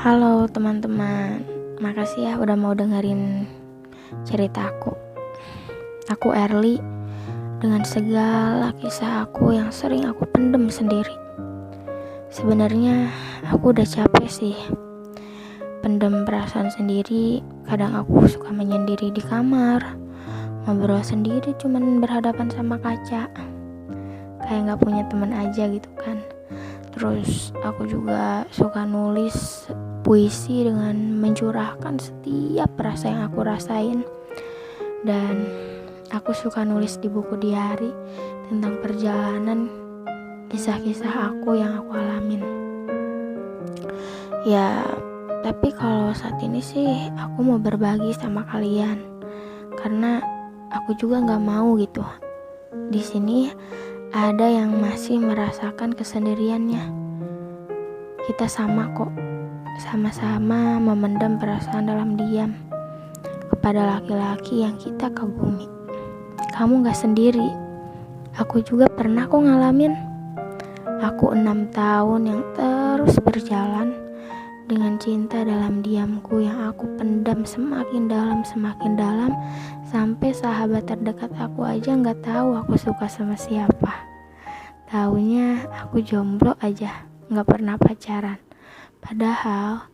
Halo teman-teman, makasih ya udah mau dengerin ceritaku. Aku Erli, dengan segala kisah aku yang sering aku pendem sendiri. Sebenarnya aku udah capek sih pendem perasaan sendiri. Kadang aku suka menyendiri di kamar, ngobrol sendiri cuman berhadapan sama kaca, kayak gak punya teman aja gitu kan. Terus aku juga suka nulis puisi dengan mencurahkan setiap rasa yang aku rasain. Dan aku suka nulis di buku diari tentang perjalanan kisah-kisah aku yang aku alamin. Ya, tapi kalau saat ini sih aku mau berbagi sama kalian, karena aku juga gak mau gitu di sini ada yang masih merasakan kesendiriannya. Kita sama kok, sama-sama memendam perasaan dalam diam kepada laki-laki yang kita kagumi. Kamu gak sendiri, aku juga pernah kok ngalamin. Aku 6 tahun yang terus berjalan dengan cinta dalam diamku yang aku pendam semakin dalam, sampai sahabat terdekat aku aja gak tahu aku suka sama siapa. Taunya aku jomblo aja, gak pernah pacaran. Padahal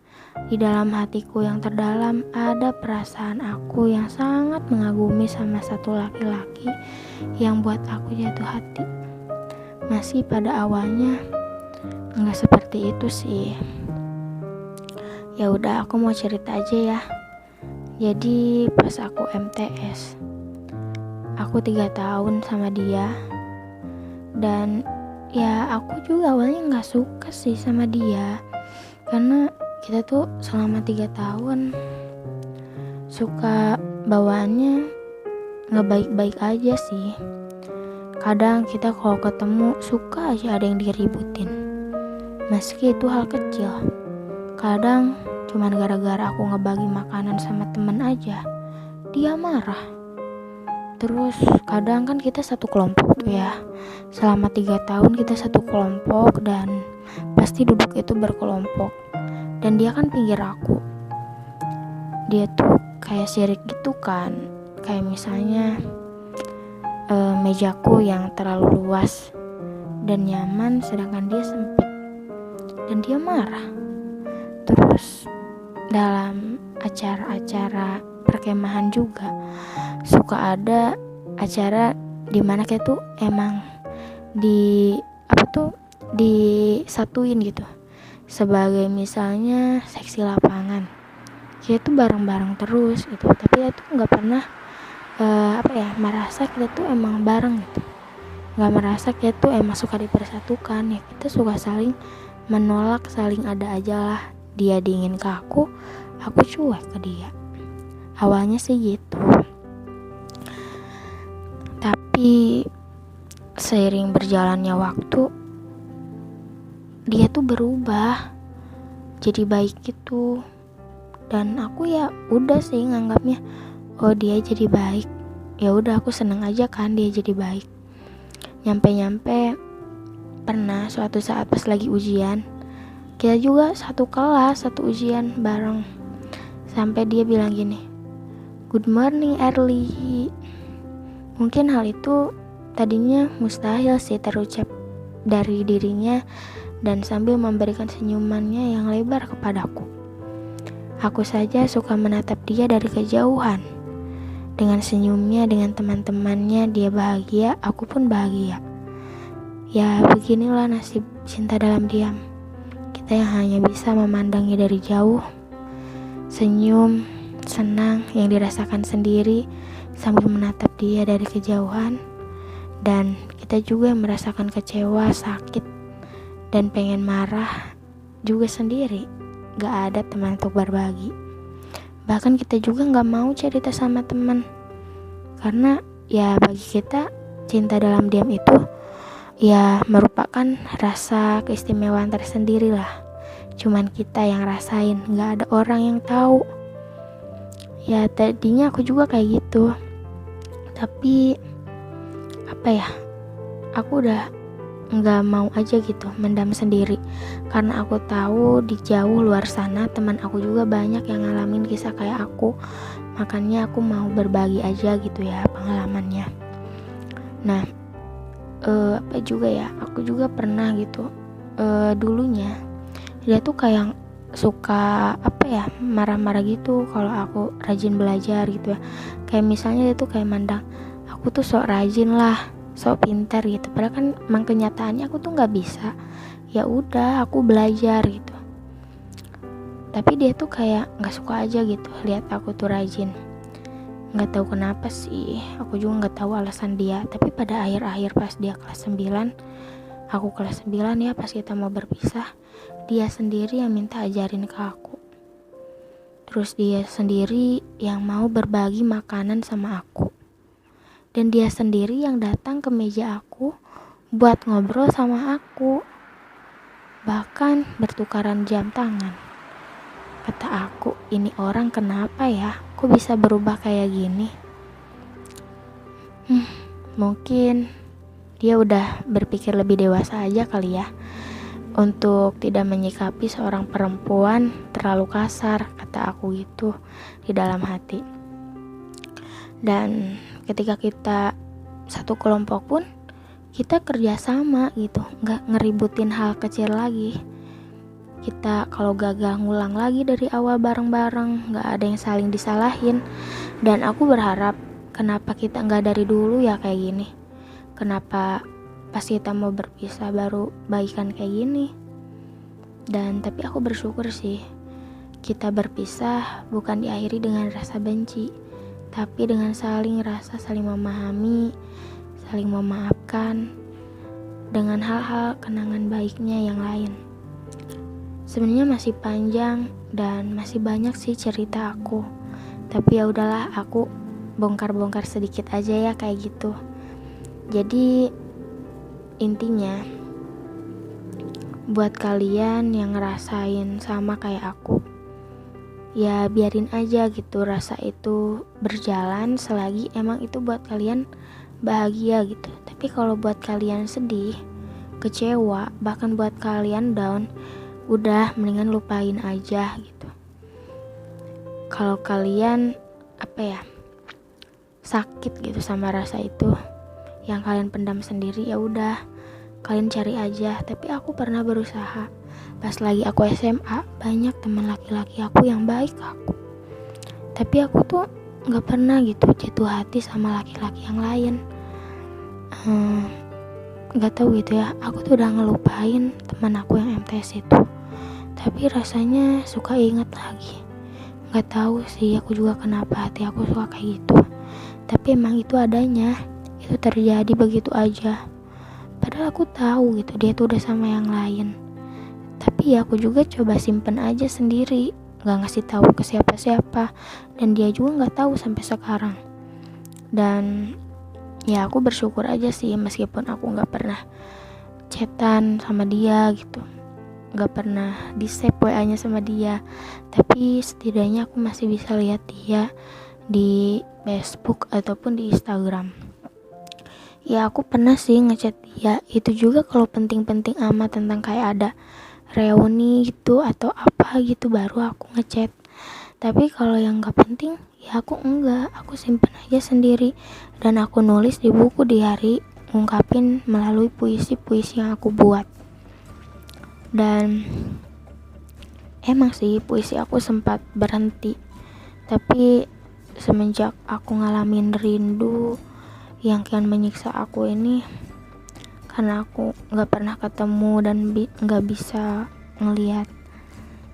di dalam hatiku yang terdalam ada perasaan aku yang sangat mengagumi sama satu laki-laki yang buat aku jatuh hati. Masih pada awalnya gak seperti itu sih. Ya udah, aku mau cerita aja ya. Jadi pas aku MTS, aku 3 tahun sama dia. Dan ya aku juga awalnya gak suka sih sama dia, karena kita tuh selama 3 tahun suka bawaannya gak baik-baik aja sih. Kadang kita kalau ketemu suka aja ada yang diributin, meski itu hal kecil. Kadang cuman gara-gara aku ngebagi makanan sama temen aja dia marah. Terus kadang kan kita satu kelompok tuh ya, selama 3 tahun kita satu kelompok dan pasti duduk itu berkelompok. Dan dia kan pinggir aku, dia tuh kayak sirik gitu kan. Kayak misalnya mejaku yang terlalu luas dan nyaman, sedangkan dia sempit, dan dia marah. Terus dalam acara-acara perkemahan juga suka ada acara dimana kayak tuh emang disatuin gitu, sebagai misalnya seksi lapangan. Kita tuh bareng-bareng terus gitu, tapi dia tuh nggak pernah merasa kita tuh emang bareng gitu, nggak merasa kita tuh emang suka dipersatukan. Ya kita suka saling menolak, saling ada aja lah. Dia dingin ke aku cuek ke dia. Awalnya sih gitu, tapi seiring berjalannya waktu dia tuh berubah jadi baik gitu. Dan aku ya udah sih nganggapnya, oh dia jadi baik, ya udah aku seneng aja kan dia jadi baik. Nyampe pernah suatu saat pas lagi ujian, kita juga satu kelas, satu ujian bareng, sampai dia bilang gini, "Good morning Erli." Mungkin hal itu tadinya mustahil sih terucap dari dirinya, dan sambil memberikan senyumannya yang lebar kepadaku. Aku saja suka menatap dia dari kejauhan. Dengan senyumnya, dengan teman-temannya, dia bahagia, aku pun bahagia. Ya beginilah nasib cinta dalam diam. Kita yang hanya bisa memandangnya dari jauh, senyum, senang yang dirasakan sendiri sambil menatap dia dari kejauhan. Dan kita juga yang merasakan kecewa, sakit, dan pengen marah juga sendiri. Gak ada teman untuk berbagi. Bahkan kita juga gak mau cerita sama teman, karena ya bagi kita cinta dalam diam itu ya merupakan rasa keistimewaan tersendiri lah. Cuman kita yang rasain, gak ada orang yang tahu. Ya tadinya aku juga kayak gitu, tapi aku udah nggak mau aja gitu mendam sendiri, karena aku tahu di jauh luar sana teman aku juga banyak yang ngalamin kisah kayak aku. Makanya aku mau berbagi aja gitu ya pengalamannya. Nah, apa juga ya, aku juga pernah gitu, dulunya dia tuh kayak suka marah-marah gitu kalau aku rajin belajar gitu ya. Kayak misalnya dia tuh kayak mandang aku tuh sok rajin lah, sok pintar gitu, padahal kan emang kenyataannya aku tuh nggak bisa. Ya udah, aku belajar gitu, tapi dia tuh kayak nggak suka aja gitu lihat aku tuh rajin. Nggak tahu kenapa sih, aku juga nggak tahu alasan dia. Tapi pada akhir-akhir pas dia kelas 9, aku kelas 9 ya, pas kita mau berpisah, dia sendiri yang minta ajarin ke aku. Terus dia sendiri yang mau berbagi makanan sama aku. Dan dia sendiri yang datang ke meja aku buat ngobrol sama aku. Bahkan bertukaran jam tangan. Kata aku, ini orang kenapa ya? Kok bisa berubah kayak gini? Mungkin dia udah berpikir lebih dewasa aja kali ya, untuk tidak menyikapi seorang perempuan terlalu kasar, kata aku gitu di dalam hati. Dan ketika kita satu kelompok pun kita kerjasama gitu, nggak ngeributin hal kecil lagi. Kita kalau gagal ngulang lagi dari awal bareng-bareng, nggak ada yang saling disalahin. Dan aku berharap kenapa kita nggak dari dulu ya kayak gini. Kenapa pas kita mau berpisah baru baikan kayak gini. Dan tapi aku bersyukur sih, kita berpisah bukan diakhiri dengan rasa benci, tapi dengan saling memahami, saling memaafkan, dengan hal-hal kenangan baiknya yang lain. Sebenarnya masih panjang dan masih banyak sih cerita aku, tapi ya udahlah, aku bongkar-bongkar sedikit aja ya kayak gitu. Jadi intinya, buat kalian yang ngerasain sama kayak aku, ya biarin aja gitu rasa itu berjalan selagi emang itu buat kalian bahagia gitu. Tapi kalau buat kalian sedih, kecewa, bahkan buat kalian down, udah mendingan lupain aja gitu. Kalau kalian sakit gitu sama rasa itu yang kalian pendam sendiri, ya udah kalian cari aja. Tapi aku pernah berusaha. Pas lagi aku SMA, banyak teman laki-laki aku yang baik ke aku, tapi aku tuh nggak pernah gitu jatuh hati sama laki-laki yang lain. Nggak tahu gitu ya, aku tuh udah ngelupain teman aku yang MTS itu, tapi rasanya suka ingat lagi. Nggak tahu sih aku juga kenapa hati aku suka kayak gitu, tapi emang itu adanya, itu terjadi begitu aja. Padahal aku tahu gitu dia tuh udah sama yang lain, tapi ya aku juga coba simpen aja sendiri, nggak ngasih tahu ke siapa-siapa, dan dia juga nggak tahu sampai sekarang. Dan ya aku bersyukur aja sih, meskipun aku nggak pernah chatan sama dia gitu, nggak pernah di save WA-nya sama dia, tapi setidaknya aku masih bisa lihat dia di Facebook ataupun di Instagram. Ya aku pernah sih ngechat dia, itu juga kalau penting-penting amat, tentang kayak ada reuni gitu atau apa gitu baru aku ngechat. Tapi kalau yang gak penting ya aku enggak, aku simpen aja sendiri, dan aku nulis di buku diary, ngungkapin melalui puisi-puisi yang aku buat. Dan emang sih puisi aku sempat berhenti, tapi semenjak aku ngalamin rindu yang kian menyiksa aku ini, karena aku gak pernah ketemu dan gak bisa ngelihat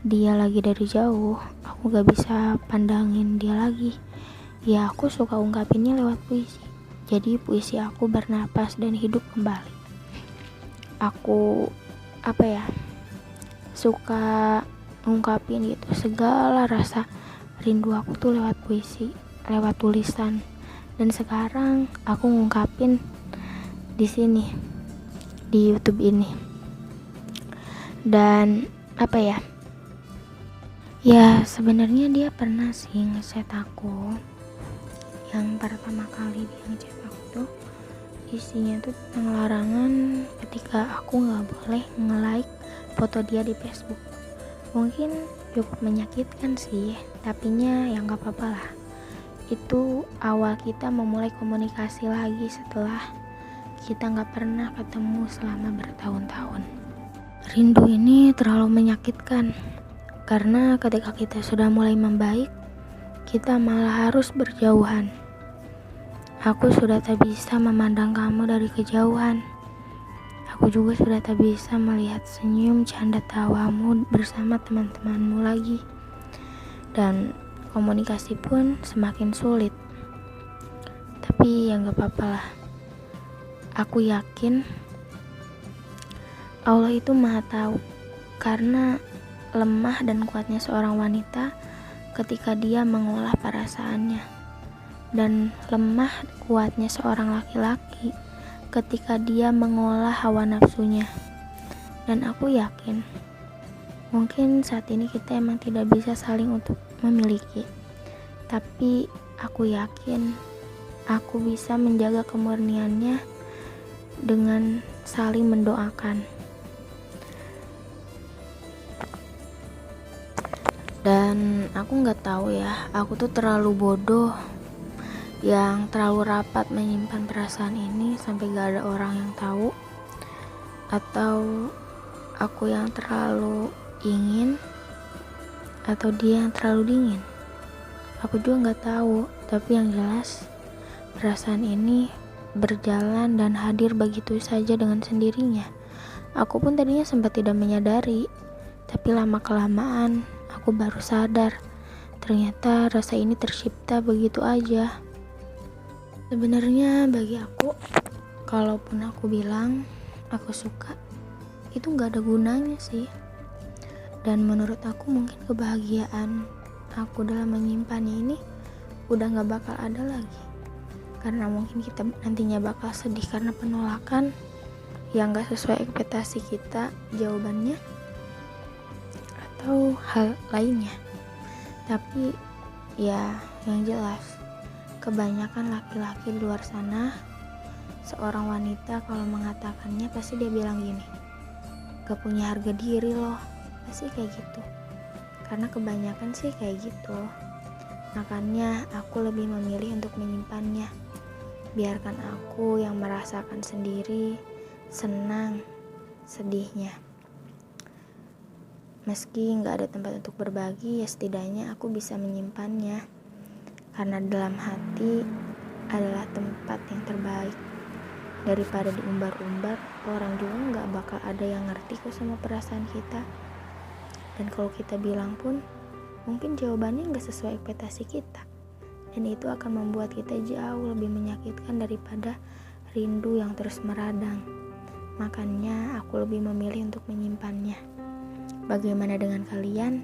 dia lagi dari jauh, aku gak bisa pandangin dia lagi, ya aku suka ungkapinnya lewat puisi. Jadi puisi aku bernapas dan hidup kembali. Aku suka ngungkapin gitu segala rasa rindu aku tuh lewat puisi, lewat tulisan. Dan sekarang aku ngungkapin di sini, di YouTube ini. Dan ya sebenarnya dia pernah sih nge-chat aku. Yang pertama kali dia nge-chat aku tuh isinya tuh tentang larangan ketika aku nggak boleh nge-like foto dia di Facebook. Mungkin cukup menyakitkan sih, tapinya ya nggak apa-apa lah. Itu awal kita memulai komunikasi lagi setelah kita nggak pernah ketemu selama bertahun-tahun. Rindu ini terlalu menyakitkan, karena ketika kita sudah mulai membaik, kita malah harus berjauhan. Aku sudah tak bisa memandang kamu dari kejauhan. Aku juga sudah tak bisa melihat senyum canda tawamu bersama teman-temanmu lagi. Dan komunikasi pun semakin sulit. Tapi ya gak apa-apa lah. Aku yakin Allah itu maha tahu, karena lemah dan kuatnya seorang wanita ketika dia mengolah perasaannya, dan lemah kuatnya seorang laki-laki ketika dia mengolah hawa nafsunya. Dan aku yakin mungkin saat ini kita emang tidak bisa saling untuk memiliki, tapi aku yakin aku bisa menjaga kemurniannya dengan saling mendoakan. Dan aku nggak tahu ya, aku tuh terlalu bodoh yang terlalu rapat menyimpan perasaan ini sampai gak ada orang yang tahu, atau aku yang terlalu ingin, atau dia yang terlalu dingin. Aku juga nggak tahu, tapi yang jelas perasaan ini berjalan dan hadir begitu saja dengan sendirinya. Aku pun tadinya sempat tidak menyadari, tapi lama-kelamaan aku baru sadar, ternyata rasa ini tercipta begitu aja. Sebenarnya bagi aku, kalaupun aku bilang aku suka, itu gak ada gunanya sih. Dan menurut aku mungkin kebahagiaan aku dalam menyimpannya ini udah gak bakal ada lagi. Karena mungkin kita nantinya bakal sedih karena penolakan yang gak sesuai ekspektasi kita jawabannya, atau hal lainnya. Tapi ya yang jelas, kebanyakan laki-laki di luar sana, seorang wanita kalau mengatakannya pasti dia bilang gini, gak punya harga diri loh, pasti kayak gitu. Karena kebanyakan sih kayak gitu. Makanya aku lebih memilih untuk menyimpannya. Biarkan aku yang merasakan sendiri, senang, sedihnya. Meski gak ada tempat untuk berbagi, ya setidaknya aku bisa menyimpannya. Karena dalam hati adalah tempat yang terbaik. Daripada diumbar-umbar, orang juga gak bakal ada yang ngerti kok sama perasaan kita. Dan kalau kita bilang pun, mungkin jawabannya gak sesuai ekspektasi kita. Dan itu akan membuat kita jauh lebih menyakitkan daripada rindu yang terus meradang. Makanya aku lebih memilih untuk menyimpannya. Bagaimana dengan kalian?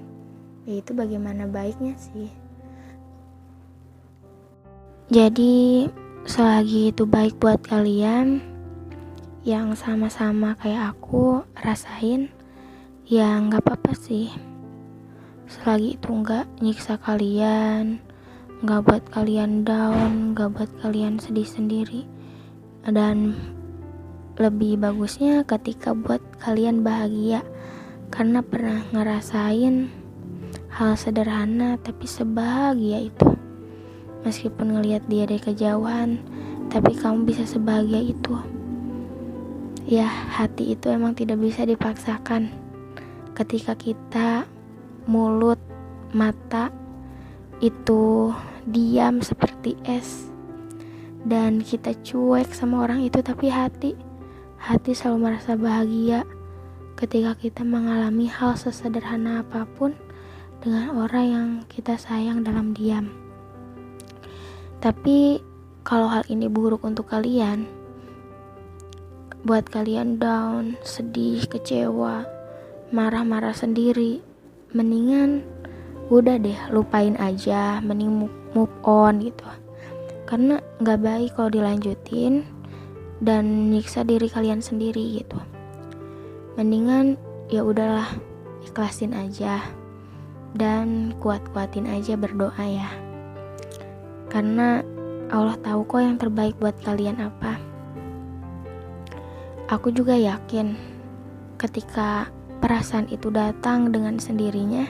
Yaitu bagaimana baiknya sih. Jadi selagi itu baik buat kalian yang sama-sama kayak aku rasain, ya gak apa-apa sih. Selagi itu gak nyiksa kalian, gak buat kalian down, gak buat kalian sedih sendiri. Dan lebih bagusnya ketika buat kalian bahagia, karena pernah ngerasain hal sederhana tapi sebahagia itu. Meskipun ngelihat dia dari kejauhan, tapi kamu bisa sebahagia itu. Ya, hati itu emang tidak bisa dipaksakan. Ketika kita mulut, mata itu diam seperti es, dan kita cuek sama orang itu, tapi hati selalu merasa bahagia ketika kita mengalami hal sesederhana apapun dengan orang yang kita sayang dalam diam. Tapi kalau hal ini buruk untuk kalian, buat kalian down, sedih, kecewa, marah-marah sendiri, mendingan udah deh lupain aja, mending move on gitu. Karena gak baik kalau dilanjutin dan nyiksa diri kalian sendiri gitu. Mendingan ya udahlah, ikhlasin aja dan kuat-kuatin aja, berdoa ya. Karena Allah tahu kok yang terbaik buat kalian apa. Aku juga yakin ketika perasaan itu datang dengan sendirinya,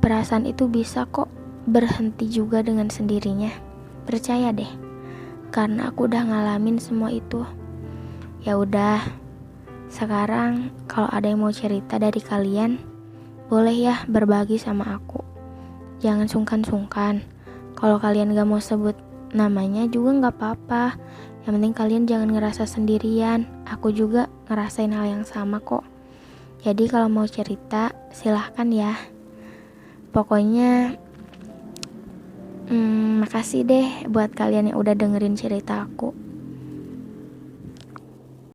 perasaan itu bisa kok berhenti juga dengan sendirinya. Percaya deh, karena aku udah ngalamin semua itu. Ya udah, sekarang kalau ada yang mau cerita dari kalian, boleh ya berbagi sama aku. Jangan sungkan-sungkan. Kalau kalian gak mau sebut namanya juga gak apa-apa. Yang penting kalian jangan ngerasa sendirian. Aku juga ngerasain hal yang sama kok. Jadi kalau mau cerita, silahkan ya. Pokoknya makasih deh buat kalian yang udah dengerin cerita aku.